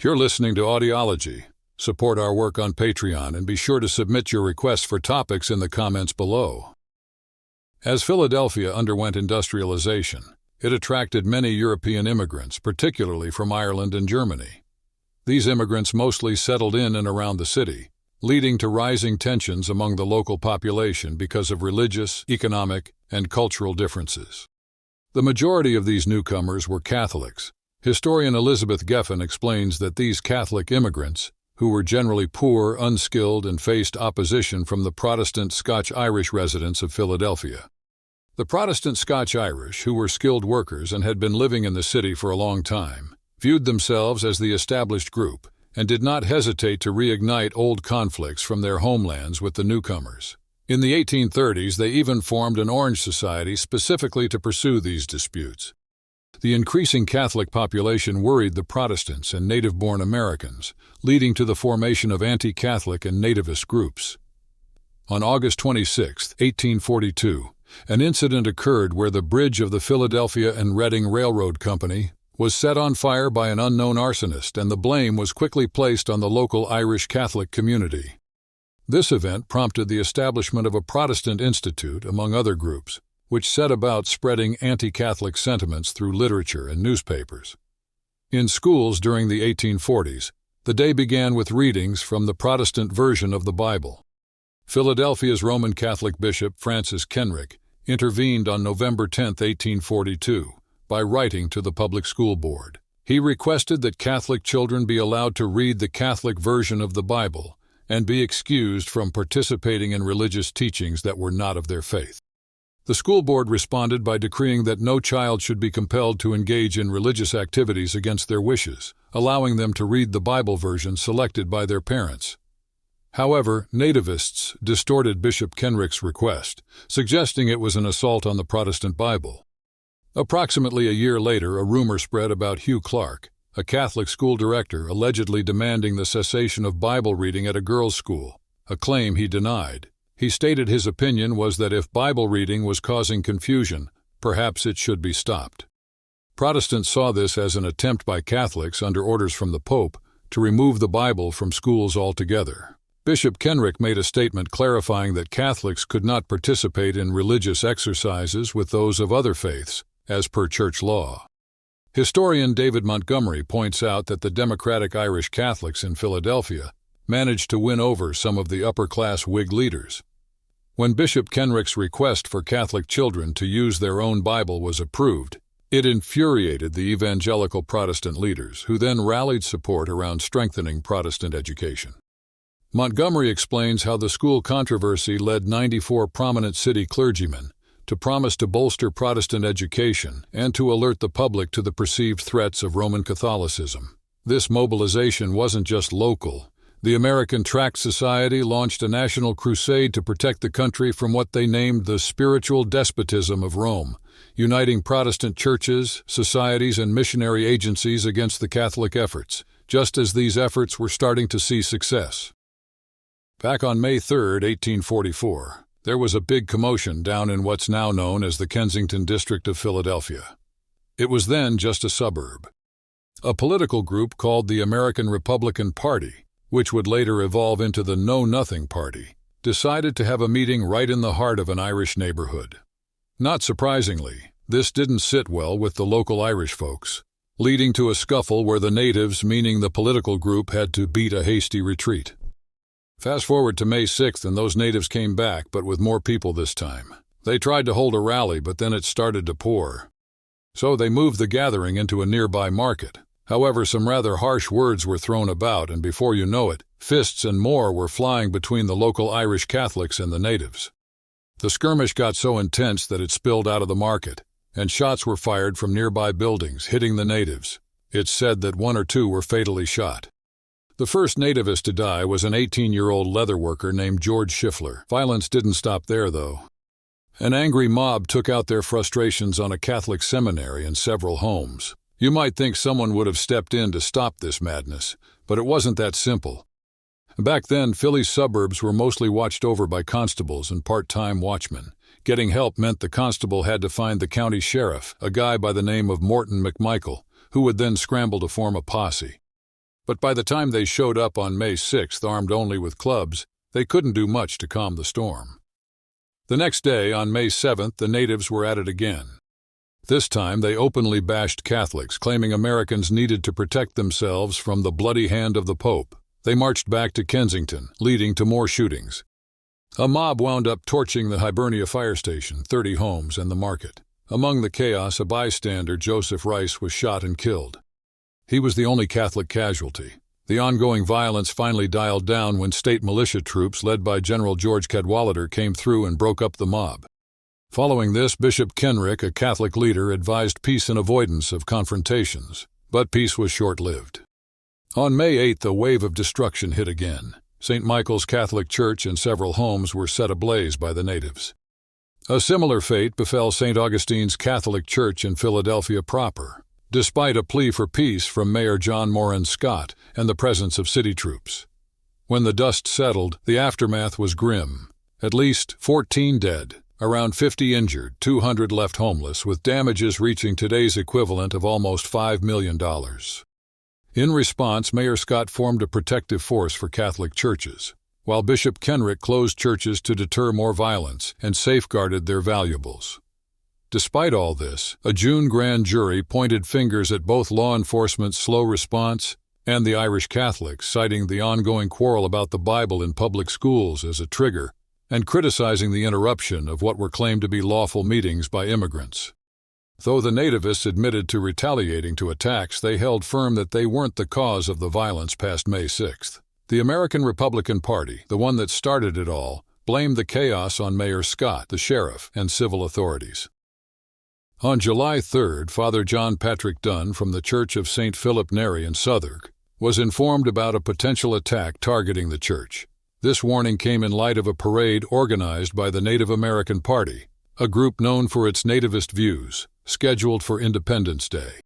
You're listening to Audiology. Support our work on Patreon and be sure to submit your requests for topics in the comments below. As Philadelphia underwent industrialization, it attracted many European immigrants, particularly from Ireland and Germany. These immigrants mostly settled in and around the city, leading to rising tensions among the local population because of religious, economic, and cultural differences. The majority of these newcomers were Catholics. Historian Elizabeth Geffen explains that these Catholic immigrants, who were generally poor, unskilled, and faced opposition from the Protestant Scotch-Irish residents of Philadelphia. The Protestant Scotch-Irish, who were skilled workers and had been living in the city for a long time, viewed themselves as the established group and did not hesitate to reignite old conflicts from their homelands with the newcomers. In the 1830s, they even formed an Orange Society specifically to pursue these disputes. The increasing Catholic population worried the Protestants and native-born Americans, leading to the formation of anti-Catholic and nativist groups. On August 26, 1842, an incident occurred where the bridge of the Philadelphia and Reading Railroad Company was set on fire by an unknown arsonist, and the blame was quickly placed on the local Irish Catholic community. This event prompted the establishment of a Protestant institute, among other groups, which set about spreading anti-Catholic sentiments through literature and newspapers. In schools during the 1840s, the day began with readings from the Protestant version of the Bible. Philadelphia's Roman Catholic Bishop Francis Kenrick intervened on November 10, 1842, by writing to the public school board. He requested that Catholic children be allowed to read the Catholic version of the Bible and be excused from participating in religious teachings that were not of their faith. The school board responded by decreeing that no child should be compelled to engage in religious activities against their wishes, allowing them to read the Bible version selected by their parents. However, nativists distorted Bishop Kenrick's request, suggesting it was an assault on the Protestant Bible. Approximately a year later, a rumor spread about Hugh Clark, a Catholic school director allegedly demanding the cessation of Bible reading at a girls' school, a claim he denied. He stated his opinion was that if Bible reading was causing confusion, perhaps it should be stopped. Protestants saw this as an attempt by Catholics, under orders from the Pope, to remove the Bible from schools altogether. Bishop Kenrick made a statement clarifying that Catholics could not participate in religious exercises with those of other faiths, as per church law. Historian David Montgomery points out that the Democratic Irish Catholics in Philadelphia managed to win over some of the upper-class Whig leaders. When Bishop Kenrick's request for Catholic children to use their own Bible was approved, it infuriated the evangelical Protestant leaders, who then rallied support around strengthening Protestant education. Montgomery explains how the school controversy led 94 prominent city clergymen to promise to bolster Protestant education and to alert the public to the perceived threats of Roman Catholicism. This mobilization wasn't just local. The American Tract Society launched a national crusade to protect the country from what they named the spiritual despotism of Rome, uniting Protestant churches, societies, and missionary agencies against the Catholic efforts, just as these efforts were starting to see success. Back on May 3, 1844, there was a big commotion down in what's now known as the Kensington district of Philadelphia. It was then just a suburb. A political group called the American Republican Party, which would later evolve into the Know Nothing Party, decided to have a meeting right in the heart of an Irish neighborhood. Not surprisingly, this didn't sit well with the local Irish folks, leading to a scuffle where the natives, meaning the political group, had to beat a hasty retreat. Fast forward to May 6th, and those natives came back, but with more people this time. They tried to hold a rally, but then it started to pour. So they moved the gathering into a nearby market. However, some rather harsh words were thrown about, and before you know it, fists and more were flying between the local Irish Catholics and the natives. The skirmish got so intense that it spilled out of the market, and shots were fired from nearby buildings, hitting the natives. It's said that 1 or 2 were fatally shot. The first nativist to die was an 18-year-old leather worker named George Schiffler. Violence didn't stop there, though. An angry mob took out their frustrations on a Catholic seminary and several homes. You might think someone would have stepped in to stop this madness, but it wasn't that simple. Back then, Philly's suburbs were mostly watched over by constables and part-time watchmen. Getting help meant the constable had to find the county sheriff, a guy by the name of Morton McMichael, who would then scramble to form a posse. But by the time they showed up on May 6th armed only with clubs, they couldn't do much to calm the storm. The next day, on May 7th, the natives were at it again. This time they openly bashed Catholics, claiming Americans needed to protect themselves from the bloody hand of the Pope. They marched back to Kensington, leading to more shootings. A mob wound up torching the Hibernia fire station, 30 homes, and the market. Among the chaos, a bystander, Joseph Rice, was shot and killed. He was the only Catholic casualty. The ongoing violence finally dialed down when state militia troops led by General George Cadwalader came through and broke up the mob. Following this, Bishop Kenrick, a Catholic leader, advised peace and avoidance of confrontations, but peace was short-lived. On May 8th, a wave of destruction hit again. St. Michael's Catholic Church and several homes were set ablaze by the natives. A similar fate befell St. Augustine's Catholic Church in Philadelphia proper, despite a plea for peace from Mayor John Moran Scott and the presence of city troops. When the dust settled, the aftermath was grim. At least 14 dead, around 50 injured, 200 left homeless, with damages reaching today's equivalent of almost $5 million. In response, Mayor Scott formed a protective force for Catholic churches, while Bishop Kenrick closed churches to deter more violence and safeguarded their valuables. Despite all this, a June grand jury pointed fingers at both law enforcement's slow response and the Irish Catholics, citing the ongoing quarrel about the Bible in public schools as a trigger, and criticizing the interruption of what were claimed to be lawful meetings by immigrants. Though the nativists admitted to retaliating to attacks, they held firm that they weren't the cause of the violence past May 6th. The American Republican Party, the one that started it all, blamed the chaos on Mayor Scott, the sheriff, and civil authorities. On July 3rd, Father John Patrick Dunn from the Church of St. Philip Neri in Southwark was informed about a potential attack targeting the church. This warning came in light of a parade organized by the Native American Party, a group known for its nativist views, scheduled for Independence Day.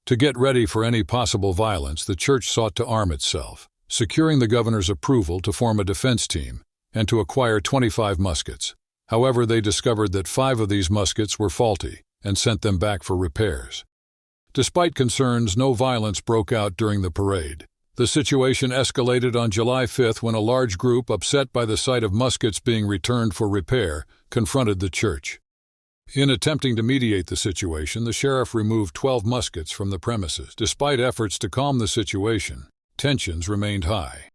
To get ready for any possible violence, the church sought to arm itself, securing the governor's approval to form a defense team and to acquire 25 muskets. However, they discovered that 5 of these muskets were faulty and sent them back for repairs. Despite concerns, no violence broke out during the parade. The situation escalated on July 5th when a large group, upset by the sight of muskets being returned for repair, confronted the church. In attempting to mediate the situation, the sheriff removed 12 muskets from the premises. Despite efforts to calm the situation, tensions remained high.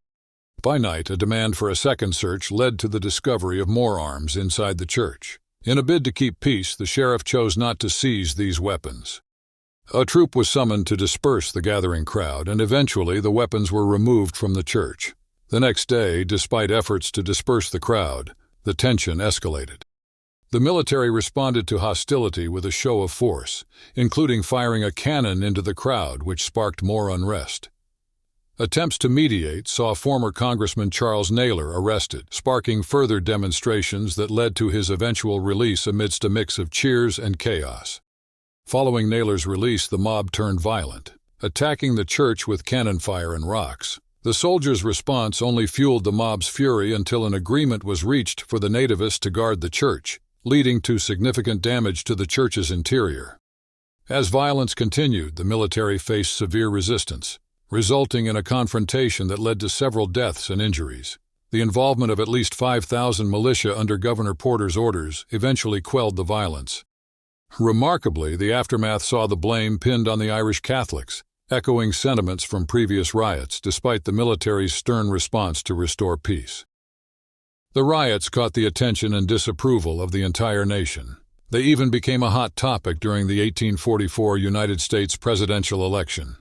By night, a demand for a second search led to the discovery of more arms inside the church. In a bid to keep peace, the sheriff chose not to seize these weapons. A troop was summoned to disperse the gathering crowd, and eventually the weapons were removed from the church. The next day, despite efforts to disperse the crowd, the tension escalated. The military responded to hostility with a show of force, including firing a cannon into the crowd, which sparked more unrest. Attempts to mediate saw former Congressman Charles Naylor arrested, sparking further demonstrations that led to his eventual release amidst a mix of cheers and chaos. Following Naylor's release, the mob turned violent, attacking the church with cannon fire and rocks. The soldiers' response only fueled the mob's fury until an agreement was reached for the nativists to guard the church, leading to significant damage to the church's interior. As violence continued, the military faced severe resistance, resulting in a confrontation that led to several deaths and injuries. The involvement of at least 5,000 militia under Governor Porter's orders eventually quelled the violence. Remarkably, the aftermath saw the blame pinned on the Irish Catholics, echoing sentiments from previous riots despite the military's stern response to restore peace. The riots caught the attention and disapproval of the entire nation. They even became a hot topic during the 1844 United States presidential election.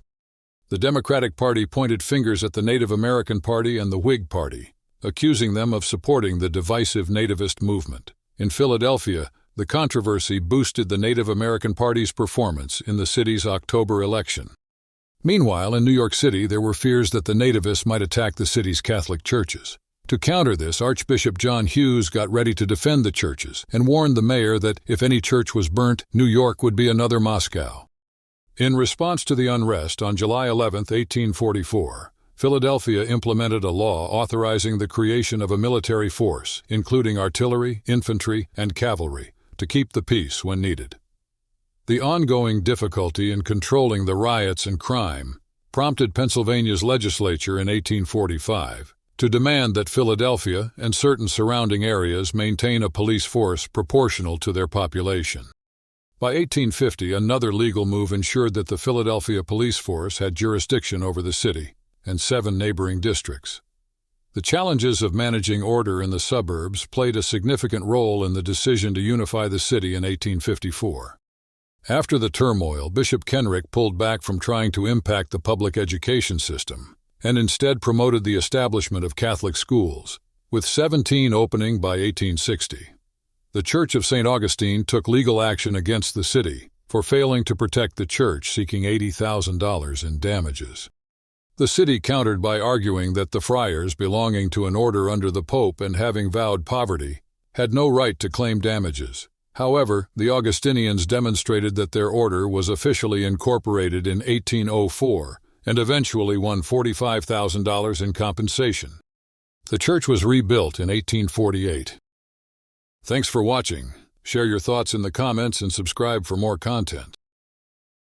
The Democratic Party pointed fingers at the Native American Party and the Whig Party, accusing them of supporting the divisive nativist movement. In Philadelphia, the controversy boosted the Native American Party's performance in the city's October election. Meanwhile, in New York City, there were fears that the nativists might attack the city's Catholic churches. To counter this, Archbishop John Hughes got ready to defend the churches and warned the mayor that if any church was burnt, New York would be another Moscow. In response to the unrest, on July 11, 1844, Philadelphia implemented a law authorizing the creation of a military force, including artillery, infantry, and cavalry, to keep the peace when needed. The ongoing difficulty in controlling the riots and crime prompted Pennsylvania's legislature in 1845 to demand that Philadelphia and certain surrounding areas maintain a police force proportional to their population. By 1850, another legal move ensured that the Philadelphia police force had jurisdiction over the city and 7 neighboring districts. The challenges of managing order in the suburbs played a significant role in the decision to unify the city in 1854. After the turmoil, Bishop Kenrick pulled back from trying to impact the public education system and instead promoted the establishment of Catholic schools, with 17 opening by 1860. The Church of St. Augustine took legal action against the city for failing to protect the church, seeking $80,000 in damages. The city countered by arguing that the friars, belonging to an order under the Pope and having vowed poverty, had no right to claim damages. However, the Augustinians demonstrated that their order was officially incorporated in 1804 and eventually won $45,000 in compensation. The church was rebuilt in 1848. Thanks for watching. Share your thoughts in the comments and subscribe for more content.